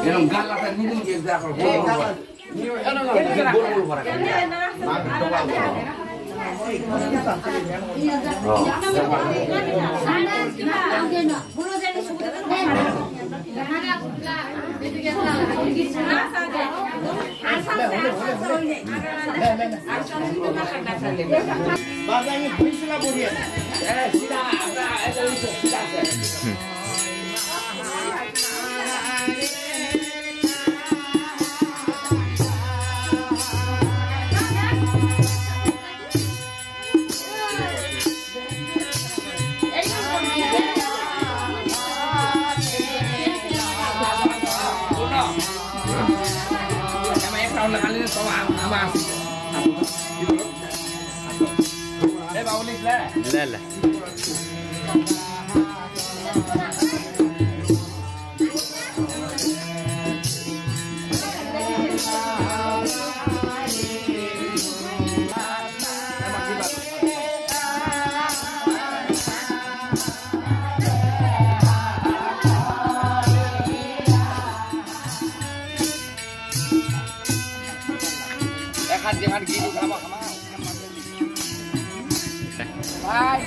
Yang galak kan ini kita kalau ini لا لا jangan gitu sama Hai,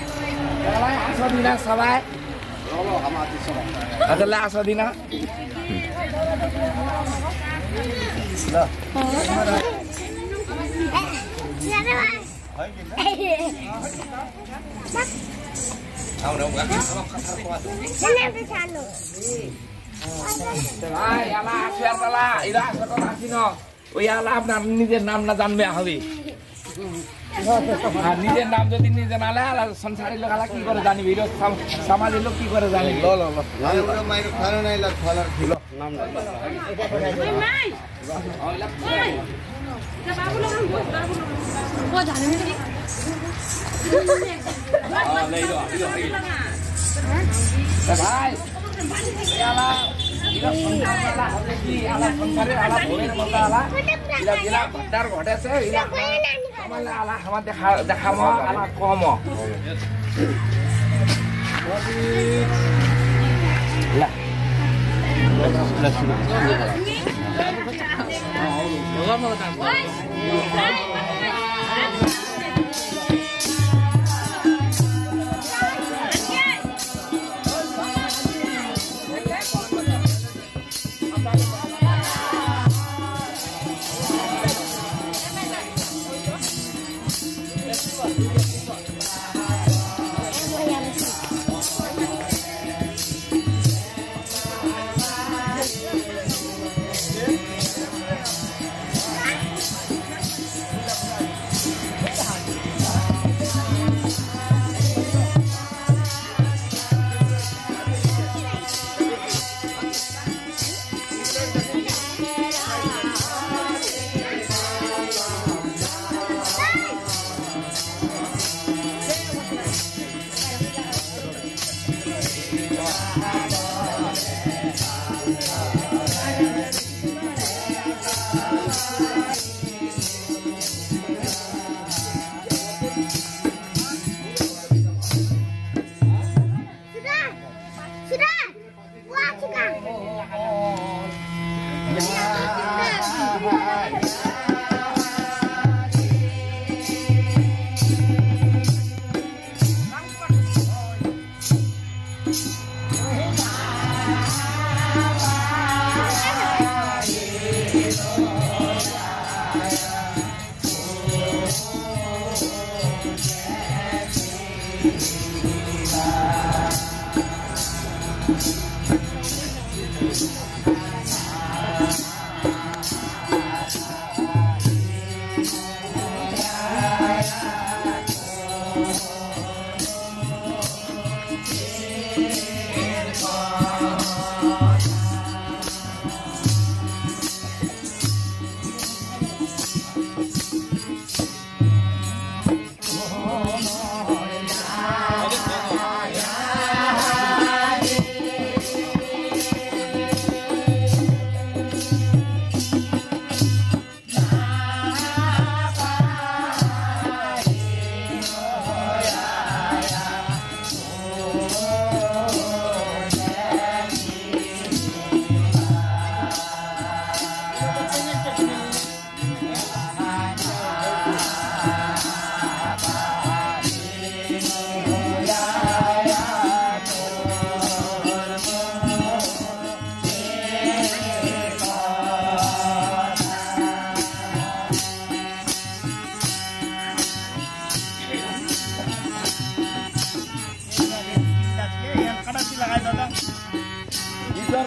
kalau asodina sabai, lolo sama hati semua. Adalah asodina. Dah. Siapa mas? Tahu dong, kan? Kalau kasar kuat. Jangan terlalu. Hai, ala siar tala, ila sekolah sino. Uya ala আপনার নিজের নাম না জানবে হবে। আর নিজের নাম যদি নিজে না লেখা সংসারের লোক কি করে জানিবি সমাজের লোক কি করে জানিবি ভাই ala সংসারে ala ঘরের মধ্যে ala ইলা ভাতার ঘটেছে ইলা আমালে ala আমার দেখাম ala কম লা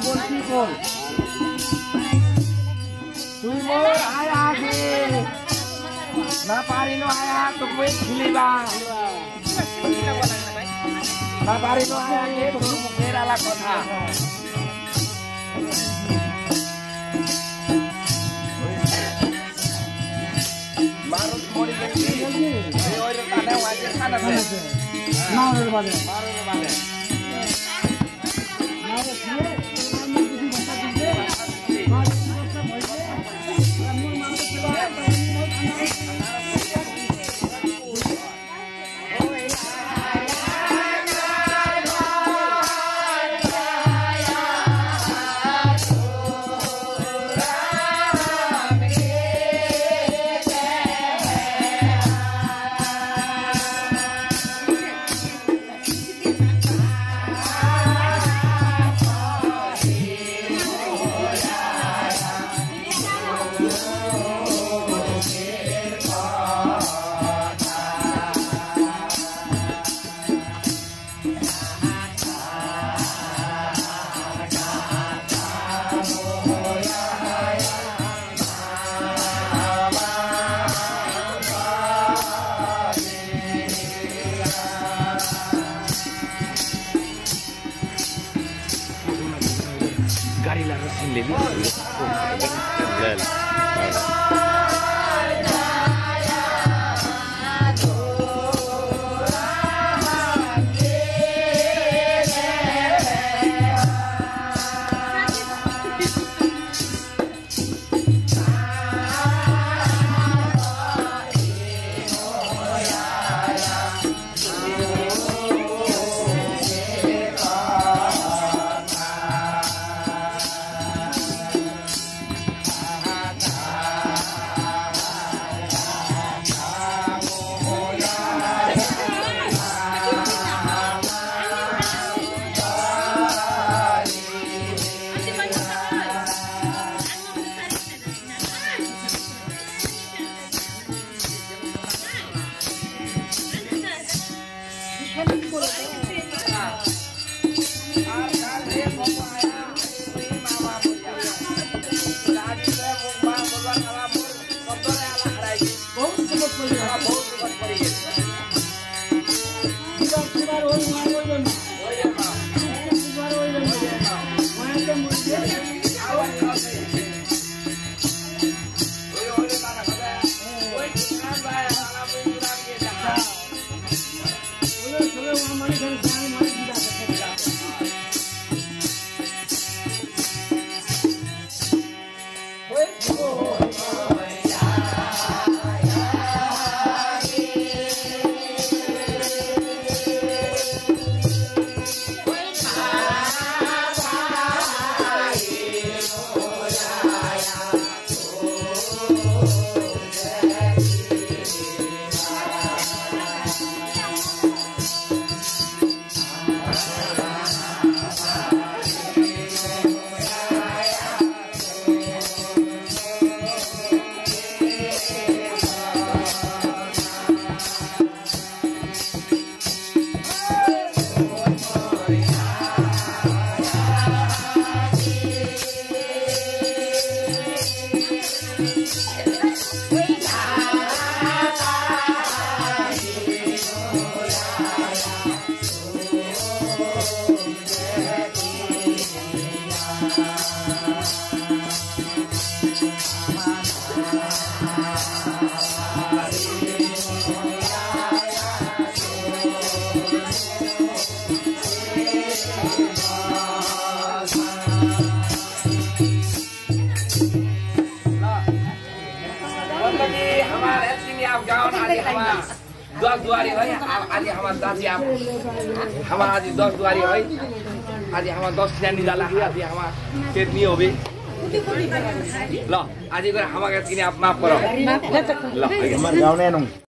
তুই মোর আয়া গে না পারিনো আয়া তুমি খিলিবা না পারিনো আয়া গে তোর মুখের আলা কথা মারুত মরি গেছি এই ওই কানে ওয়াজে খানা দে মারুর বাদে गाड़ी ला रहा ले ली दस दुआरी है आज हमार दादी आप हमार आज 10 दुआरी है आज हमार 10 जानी जाला आज हमार कितनी होबे ल आज गरे हमार किने आप माफ करो ल हमार गाउँ नै